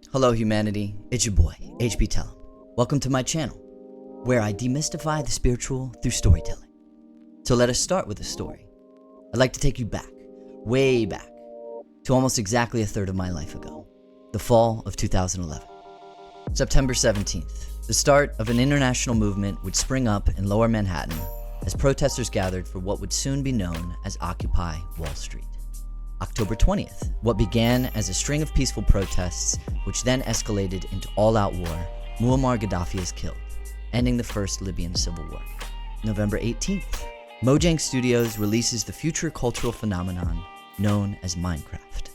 Hello humanity, it's your boy, HB Tellum. Welcome to my channel, where I demystify the spiritual through storytelling. So let us start with a story. I'd like to take you back, way back, to almost exactly a third of my life ago, the fall of 2011. September 17th, the start of an international movement would spring up in lower Manhattan as protesters gathered for what would soon be known as Occupy Wall Street. October 20th, what began as a string of peaceful protests, which then escalated into all-out war, Muammar Gaddafi is killed, ending the first Libyan civil war. November 18th, Mojang Studios releases the future cultural phenomenon known as Minecraft.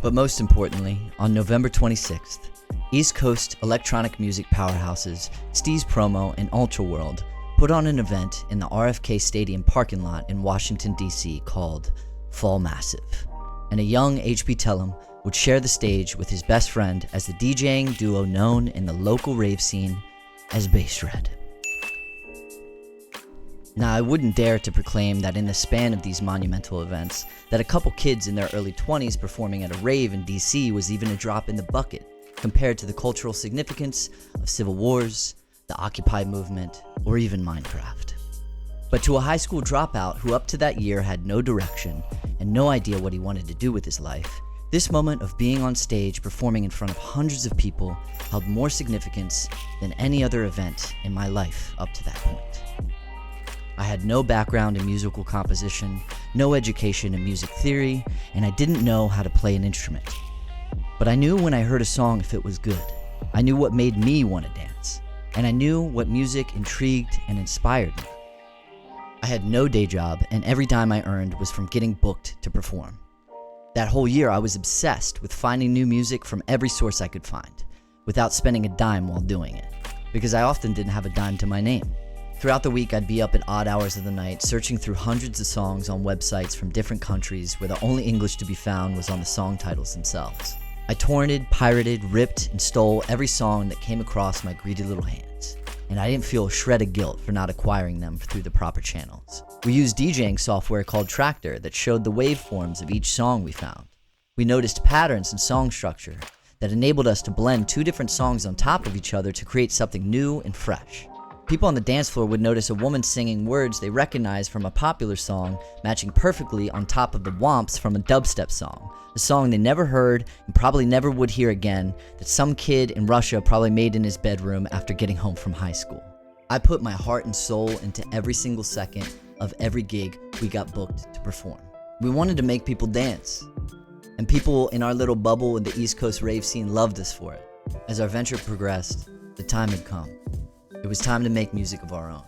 But most importantly, on November 26th, East Coast electronic music powerhouses Steez Promo and Ultraworld put on an event in the RFK Stadium parking lot in Washington, D.C. called Fall Massive, and a young HB Tellum would share the stage with his best friend as the DJing duo known in the local rave scene as Bass Red. Now, I wouldn't dare to proclaim that in the span of these monumental events, that a couple kids in their early 20s performing at a rave in DC was even a drop in the bucket compared to the cultural significance of civil wars, the Occupy movement, or even Minecraft. But to a high school dropout who up to that year had no direction and no idea what he wanted to do with his life, this moment of being on stage performing in front of hundreds of people held more significance than any other event in my life up to that point. I had no background in musical composition, no education in music theory, and I didn't know how to play an instrument. But I knew when I heard a song if it was good. I knew what made me want to dance, and I knew what music intrigued and inspired me. I had no day job, and every dime I earned was from getting booked to perform. That whole year, I was obsessed with finding new music from every source I could find, without spending a dime while doing it, because I often didn't have a dime to my name. Throughout the week, I'd be up at odd hours of the night, searching through hundreds of songs on websites from different countries where the only English to be found was on the song titles themselves. I torrented, pirated, ripped, and stole every song that came across my greedy little hands. And I didn't feel a shred of guilt for not acquiring them through the proper channels. We used DJing software called Tractor that showed the waveforms of each song we found. We noticed patterns in song structure that enabled us to blend two different songs on top of each other to create something new and fresh. People on the dance floor would notice a woman singing words they recognized from a popular song matching perfectly on top of the whomps from a dubstep song, a song they never heard and probably never would hear again that some kid in Russia probably made in his bedroom after getting home from high school. I put my heart and soul into every single second of every gig we got booked to perform. We wanted to make people dance, and people in our little bubble in the East Coast rave scene loved us for it. As our venture progressed, the time had come. It was time to make music of our own.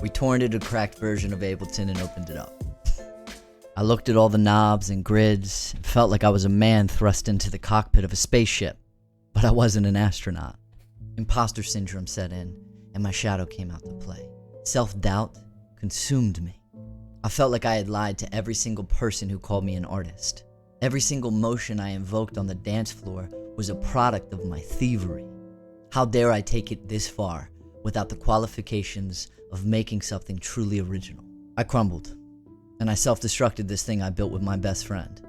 We torrented a cracked version of Ableton and opened it up. I looked at all the knobs and grids and felt like I was a man thrust into the cockpit of a spaceship, but I wasn't an astronaut. Imposter syndrome set in, and my shadow came out to play. Self-doubt consumed me. I felt like I had lied to every single person who called me an artist. Every single motion I invoked on the dance floor was a product of my thievery. How dare I take it this far without the qualifications of making something truly original? I crumbled, and I self-destructed this thing I built with my best friend,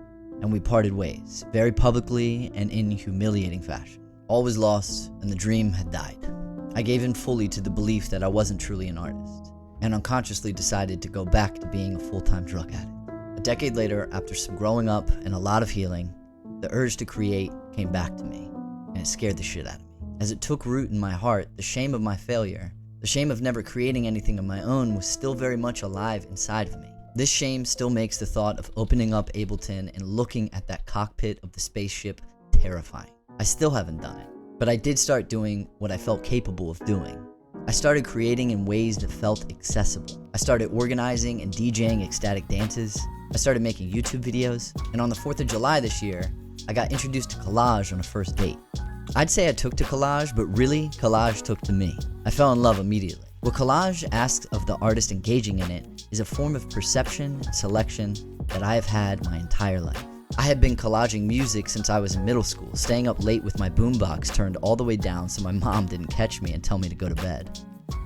and we parted ways, very publicly and in humiliating fashion. All was lost, and the dream had died. I gave in fully to the belief that I wasn't truly an artist, and unconsciously decided to go back to being a full-time drug addict. A decade later, after some growing up and a lot of healing, the urge to create came back to me, and it scared the shit out of me. As it took root in my heart, the shame of my failure, the shame of never creating anything of my own was still very much alive inside of me. This shame still makes the thought of opening up Ableton and looking at that cockpit of the spaceship terrifying. I still haven't done it, but I did start doing what I felt capable of doing. I started creating in ways that felt accessible. I started organizing and DJing ecstatic dances. I started making YouTube videos, and on the 4th of July this year, I got introduced to collage on a first date. I'd say I took to collage, but really, collage took to me. I fell in love immediately. What collage asks of the artist engaging in it is a form of perception and selection that I have had my entire life. I had been collaging music since I was in middle school, staying up late with my boombox turned all the way down so my mom didn't catch me and tell me to go to bed.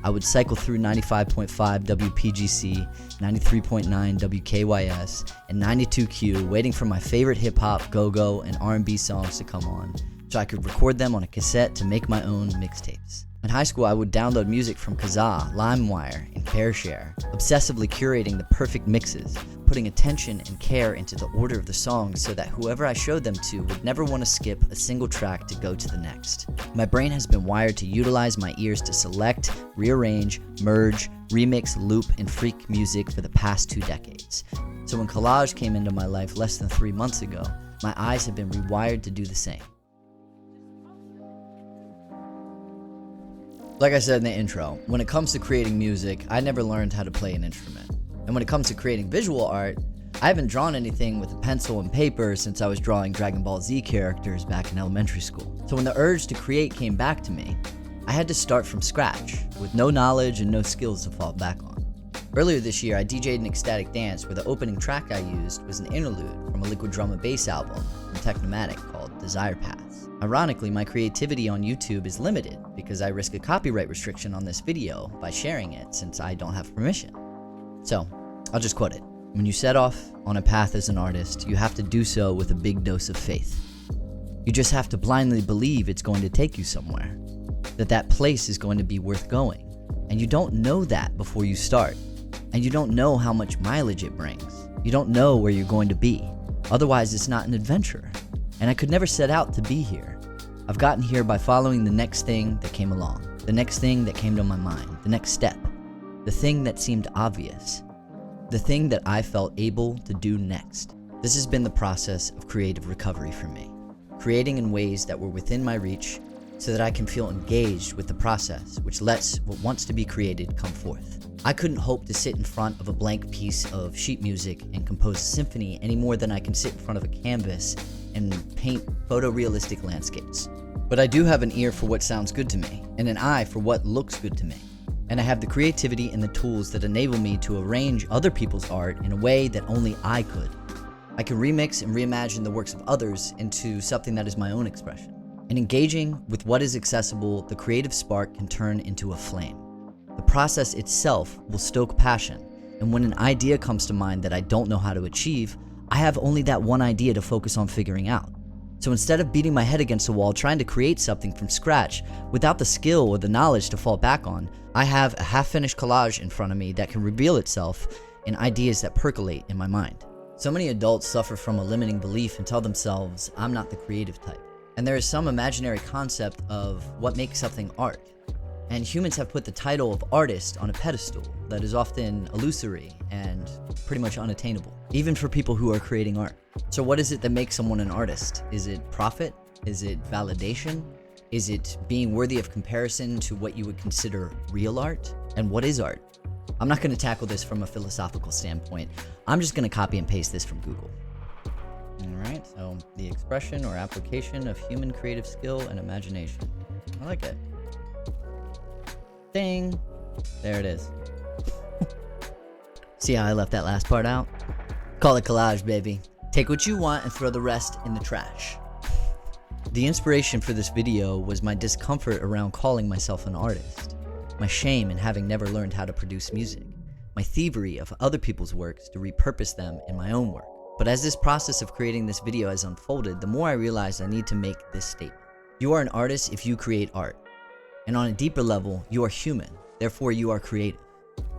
I would cycle through 95.5 WPGC, 93.9 WKYS, and 92Q, waiting for my favorite hip-hop, go-go, and R&B songs to come on, so I could record them on a cassette to make my own mixtapes. In high school, I would download music from Kazaa, LimeWire, and CareShare, obsessively curating the perfect mixes, putting attention and care into the order of the songs so that whoever I showed them to would never want to skip a single track to go to the next. My brain has been wired to utilize my ears to select, rearrange, merge, remix, loop, and freak music for the past 2 decades. So when collage came into my life less than 3 months ago, my eyes have been rewired to do the same. Like I said in the intro, when it comes to creating music, I never learned how to play an instrument. And when it comes to creating visual art, I haven't drawn anything with a pencil and paper since I was drawing Dragon Ball Z characters back in elementary school. So when the urge to create came back to me, I had to start from scratch, with no knowledge and no skills to fall back on. Earlier this year, I DJ'd an ecstatic dance where the opening track I used was an interlude from a liquid drum and bass album from Technomatic called Desire Paths. Ironically, my creativity on YouTube is limited because I risk a copyright restriction on this video by sharing it since I don't have permission. So, I'll just quote it. When you set off on a path as an artist, you have to do so with a big dose of faith. You just have to blindly believe it's going to take you somewhere, that place is going to be worth going, and you don't know that before you start, and you don't know how much mileage it brings. You don't know where you're going to be, otherwise it's not an adventure, and I could never set out to be here. I've gotten here by following the next thing that came along, the next thing that came to my mind, the next step, the thing that seemed obvious, the thing that I felt able to do next. This has been the process of creative recovery for me, creating in ways that were within my reach so that I can feel engaged with the process, which lets what wants to be created come forth. I couldn't hope to sit in front of a blank piece of sheet music and compose a symphony any more than I can sit in front of a canvas and paint photorealistic landscapes. But I do have an ear for what sounds good to me, and an eye for what looks good to me. And I have the creativity and the tools that enable me to arrange other people's art in a way that only I could. I can remix and reimagine the works of others into something that is my own expression. In engaging with what is accessible, the creative spark can turn into a flame. The process itself will stoke passion, and when an idea comes to mind that I don't know how to achieve, I have only that one idea to focus on figuring out. So instead of beating my head against a wall trying to create something from scratch without the skill or the knowledge to fall back on, I have a half-finished collage in front of me that can reveal itself in ideas that percolate in my mind. So many adults suffer from a limiting belief and tell themselves, I'm not the creative type. And there is some imaginary concept of what makes something art. And humans have put the title of artist on a pedestal that is often illusory and pretty much unattainable, even for people who are creating art. So what is it that makes someone an artist? Is it profit? Is it validation? Is it being worthy of comparison to what you would consider real art? And what is art? I'm not going to tackle this from a philosophical standpoint. I'm just going to copy and paste this from Google. Alright, so the expression or application of human creative skill and imagination. I like it. Ding! There it is. See how I left that last part out? Call it collage, baby. Take what you want and throw the rest in the trash. The inspiration for this video was my discomfort around calling myself an artist, my shame in having never learned how to produce music, my thievery of other people's works to repurpose them in my own work. But as this process of creating this video has unfolded, the more I realized I need to make this statement. You are an artist if you create art. And on a deeper level, you are human, therefore you are creative.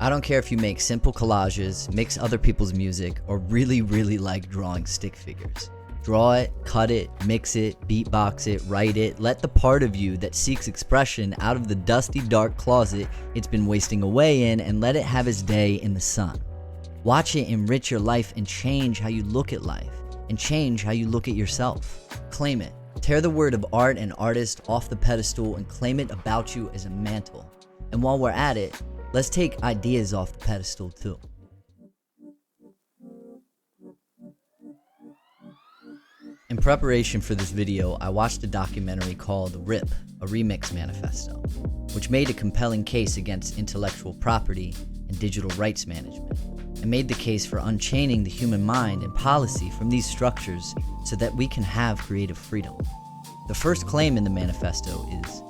I don't care if you make simple collages, mix other people's music, or really like drawing stick figures. Draw it, cut it, mix it, beatbox it, write it. Let the part of you that seeks expression out of the dusty, dark closet it's been wasting away in and let it have its day in the sun. Watch it enrich your life and change how you look at life, and change how you look at yourself. Claim it. Tear the word of art and artist off the pedestal and claim it about you as a mantle. And while we're at it, let's take ideas off the pedestal too. In preparation for this video, I watched a documentary called RIP, a Remix Manifesto, which made a compelling case against intellectual property and digital rights management, and made the case for unchaining the human mind and policy from these structures so that we can have creative freedom. The first claim in the manifesto is,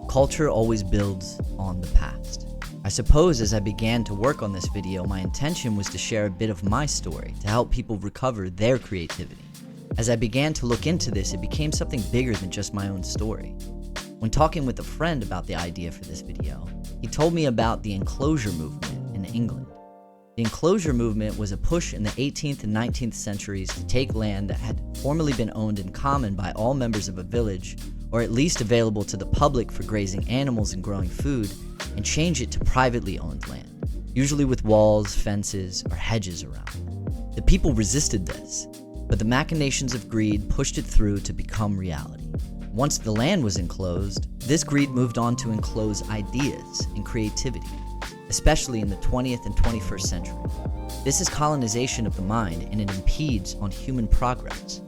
culture always builds on the past. I suppose as I began to work on this video, my intention was to share a bit of my story to help people recover their creativity. As I began to look into this, it became something bigger than just my own story. When talking with a friend about the idea for this video, he told me about the enclosure movement in England. The enclosure movement was a push in the 18th and 19th centuries to take land that had formerly been owned in common by all members of a village, or at least available to the public for grazing animals and growing food, and change it to privately owned land, usually with walls, fences, or hedges around. The people resisted this, but the machinations of greed pushed it through to become reality. Once the land was enclosed, this greed moved on to enclose ideas and creativity, especially in the 20th and 21st century. This is colonization of the mind, and it impedes on human progress.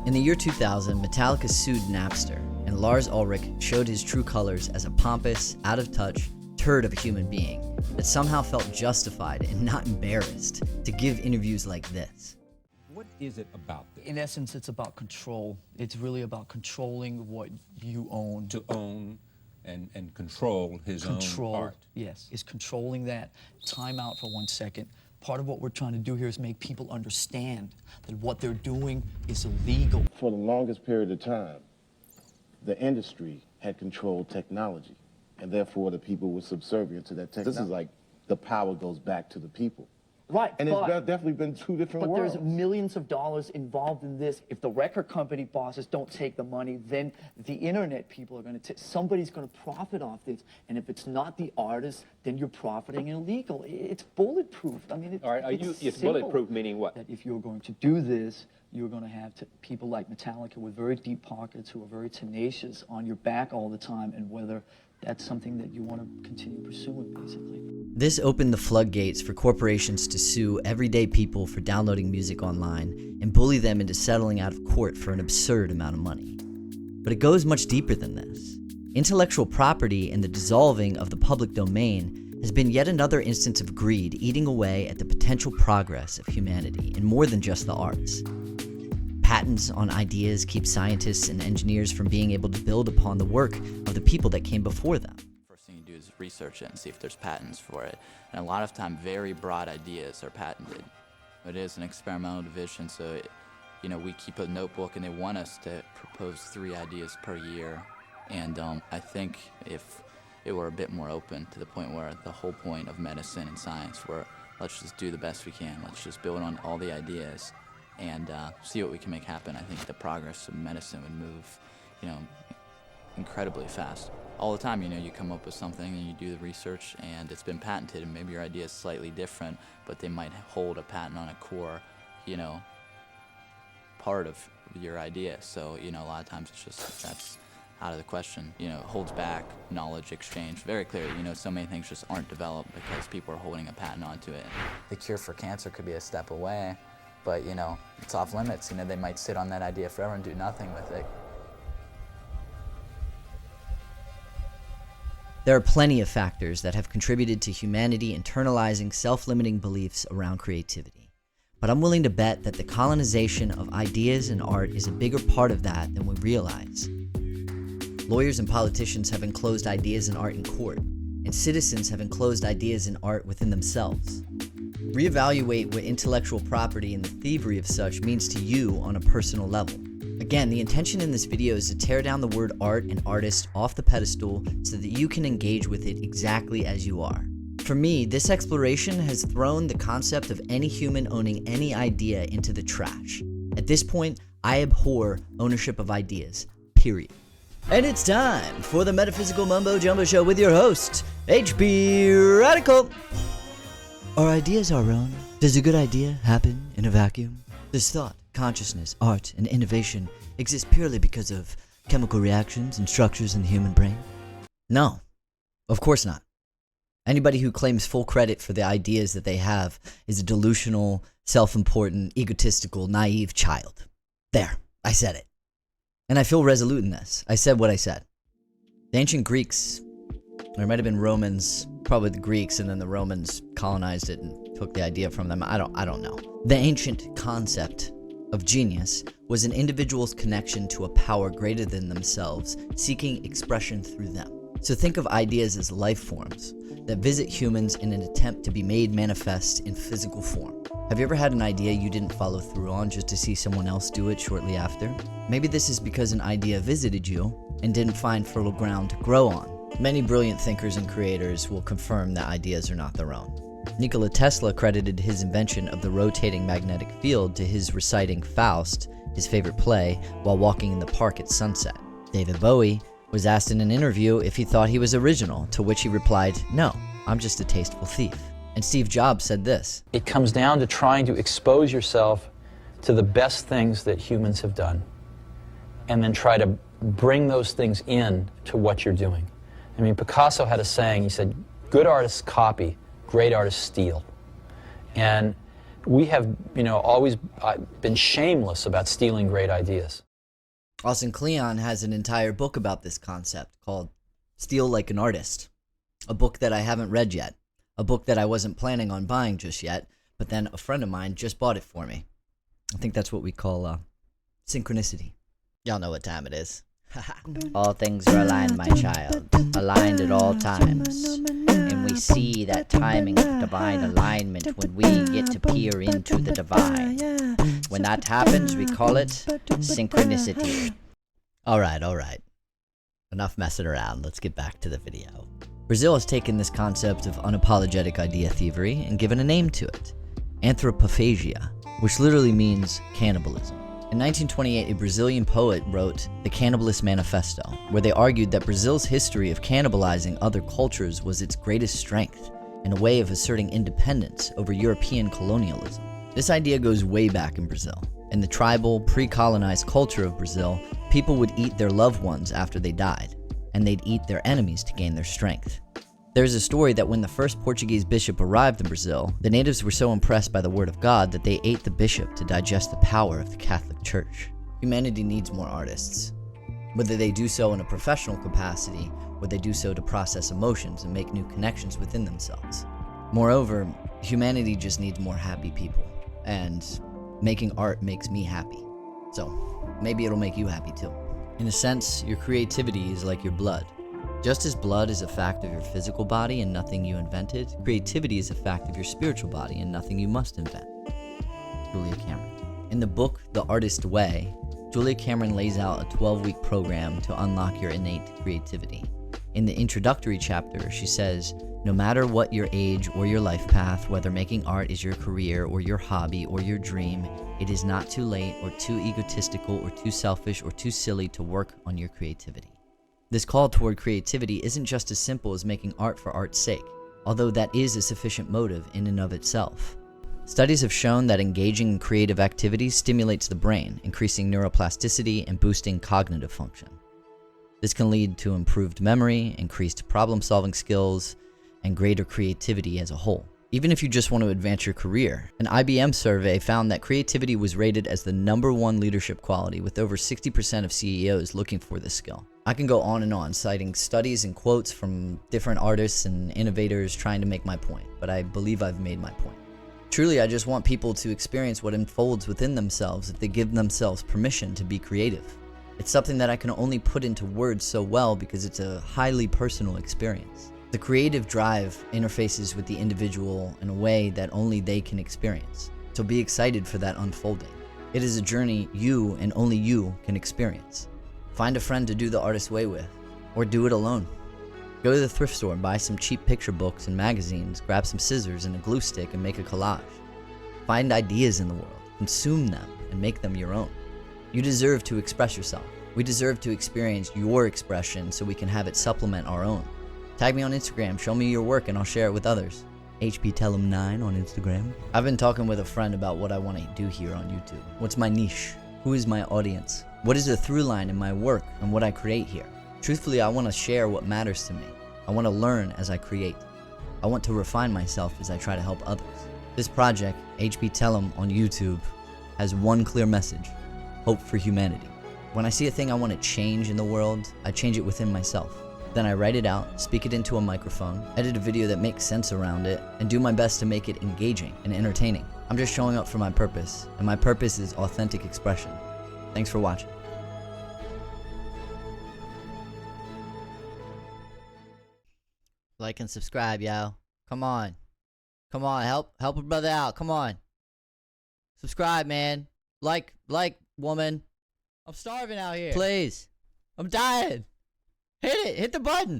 In the year 2000, Metallica sued Napster, and Lars Ulrich showed his true colors as a pompous, out-of-touch turd of a human being that somehow felt justified and not embarrassed to give interviews like this. What is it about this? In essence, it's about control. It's really about controlling what you own. To own and control his own art. Yes, is controlling that. Time out for 1 second. Part of what we're trying to do here is make people understand that what they're doing is illegal. For the longest period of time, the industry had controlled technology, and therefore the people were subservient to that technology. This is like the power goes back to the people. Right, and it's definitely been two different worlds. But there's millions of dollars involved in this. If the record company bosses don't take the money, then the internet people are going to somebody's going to profit off this. And if it's not the artist, then you're profiting illegal. It's bulletproof. I mean, All right, it's bulletproof meaning what? That if you're going to do this, you're going to have people like Metallica with very deep pockets who are very tenacious on your back all the time, and whether that's something that you want to continue pursuing, basically. This opened the floodgates for corporations to sue everyday people for downloading music online and bully them into settling out of court for an absurd amount of money. But it goes much deeper than this. Intellectual property and the dissolving of the public domain has been yet another instance of greed eating away at the potential progress of humanity in more than just the arts. Patents on ideas keep scientists and engineers from being able to build upon the work of the people that came before them. First thing you do is research it and see if there's patents for it. And a lot of time, very broad ideas are patented. It is an experimental division, so we keep a notebook, and they want us to propose 3 ideas per year. And I think if it were a bit more open to the point where the whole point of medicine and science, where let's just do the best we can, let's just build on all the ideas and see what we can make happen. I think the progress of medicine would move, incredibly fast. All the time, you come up with something and you do the research and it's been patented, and maybe your idea is slightly different, but they might hold a patent on a core, part of your idea. So, a lot of times it's just, that's out of the question. It holds back knowledge exchange. Very clearly, so many things just aren't developed because people are holding a patent onto it. The cure for cancer could be a step away, but, it's off limits. They might sit on that idea forever and do nothing with it. There are plenty of factors that have contributed to humanity internalizing self-limiting beliefs around creativity. But I'm willing to bet that the colonization of ideas and art is a bigger part of that than we realize. Lawyers and politicians have enclosed ideas and art in court, and citizens have enclosed ideas and art within themselves. Reevaluate what intellectual property and the thievery of such means to you on a personal level. Again, the intention in this video is to tear down the word art and artist off the pedestal so that you can engage with it exactly as you are. For me, this exploration has thrown the concept of any human owning any idea into the trash. At this point, I abhor ownership of ideas, period. And it's time for the Metaphysical Mumbo Jumbo Show with your host, HB Radical. Are ideas our own? Does a good idea happen in a vacuum? Does thought, consciousness, art, and innovation exist purely because of chemical reactions and structures in the human brain? No, of course not. Anybody who claims full credit for the ideas that they have is a delusional, self-important, egotistical, naive child. There, I said it. And I feel resolute in this. I said what I said. The ancient Greeks, or it might have been Romans, probably the Greeks, and then the Romans colonized it and took the idea from them. I don't know. The ancient concept of genius was an individual's connection to a power greater than themselves, seeking expression through them. So think of ideas as life forms that visit humans in an attempt to be made manifest in physical form. Have you ever had an idea you didn't follow through on just to see someone else do it shortly after? Maybe this is because an idea visited you and didn't find fertile ground to grow on. Many brilliant thinkers and creators will confirm that ideas are not their own. Nikola Tesla credited his invention of the rotating magnetic field to his reciting Faust, his favorite play, while walking in the park at sunset. David Bowie was asked in an interview if he thought he was original, to which he replied, "No, I'm just a tasteful thief." And Steve Jobs said this: It comes down to trying to expose yourself to the best things that humans have done, and then try to bring those things in to what you're doing. I mean, Picasso had a saying, he said, good artists copy, great artists steal. And we have, always been shameless about stealing great ideas. Austin Kleon has an entire book about this concept called Steal Like an Artist, a book that I haven't read yet, a book that I wasn't planning on buying just yet, but then a friend of mine just bought it for me. I think that's what we call synchronicity. Y'all know what time it is. All things are aligned, my child, aligned at all times. And we see that timing of divine alignment when we get to peer into the divine. When that happens, we call it synchronicity. All right. Enough messing around. Let's get back to the video. Brazil has taken this concept of unapologetic idea thievery and given a name to it: Anthropophagia, which literally means cannibalism. In 1928, a Brazilian poet wrote The Cannibalist Manifesto, where they argued that Brazil's history of cannibalizing other cultures was its greatest strength and a way of asserting independence over European colonialism. This idea goes way back in Brazil. In the tribal, pre-colonized culture of Brazil, people would eat their loved ones after they died, and they'd eat their enemies to gain their strength. There's a story that when the first Portuguese bishop arrived in Brazil, the natives were so impressed by the word of God that they ate the bishop to digest the power of the Catholic Church. Humanity needs more artists, whether they do so in a professional capacity or they do so to process emotions and make new connections within themselves. Moreover, humanity just needs more happy people, and making art makes me happy. So maybe it'll make you happy too. In a sense, your creativity is like your blood. Just as blood is a fact of your physical body and nothing you invented, creativity is a fact of your spiritual body and nothing you must invent. Julia Cameron. In the book, The Artist Way, Julia Cameron lays out a 12-week program to unlock your innate creativity. In the introductory chapter, she says, no matter what your age or your life path, whether making art is your career or your hobby or your dream, it is not too late or too egotistical or too selfish or too silly to work on your creativity. This call toward creativity isn't just as simple as making art for art's sake, although that is a sufficient motive in and of itself. Studies have shown that engaging in creative activities stimulates the brain, increasing neuroplasticity and boosting cognitive function. This can lead to improved memory, increased problem-solving skills, and greater creativity as a whole. Even if you just want to advance your career, an IBM survey found that creativity was rated as the #1 leadership quality, with over 60% of CEOs looking for this skill. I can go on and on, citing studies and quotes from different artists and innovators trying to make my point, but I believe I've made my point. Truly, I just want people to experience what unfolds within themselves if they give themselves permission to be creative. It's something that I can only put into words so well because it's a highly personal experience. The creative drive interfaces with the individual in a way that only they can experience. So be excited for that unfolding. It is a journey you and only you can experience. Find a friend to do the artist's way with, or do it alone. Go to the thrift store and buy some cheap picture books and magazines, grab some scissors and a glue stick and make a collage. Find ideas in the world, consume them, and make them your own. You deserve to express yourself. We deserve to experience your expression so we can have it supplement our own. Tag me on Instagram, show me your work, and I'll share it with others. HPTellem9 on Instagram. I've been talking with a friend about what I want to do here on YouTube. What's my niche? Who is my audience? What is the through line in my work and what I create here? Truthfully, I want to share what matters to me. I want to learn as I create. I want to refine myself as I try to help others. This project, HPTellem on YouTube, has one clear message: hope for humanity. When I see a thing I want to change in the world, I change it within myself. Then I write it out, speak it into a microphone, edit a video that makes sense around it, and do my best to make it engaging and entertaining. I'm just showing up for my purpose, and my purpose is authentic expression. Thanks for watching. Like and subscribe, yo. Come on. Come on, help a brother out. Come on. Subscribe, man. Like, woman. I'm starving out here. Please. I'm dying. Hit it. Hit the button.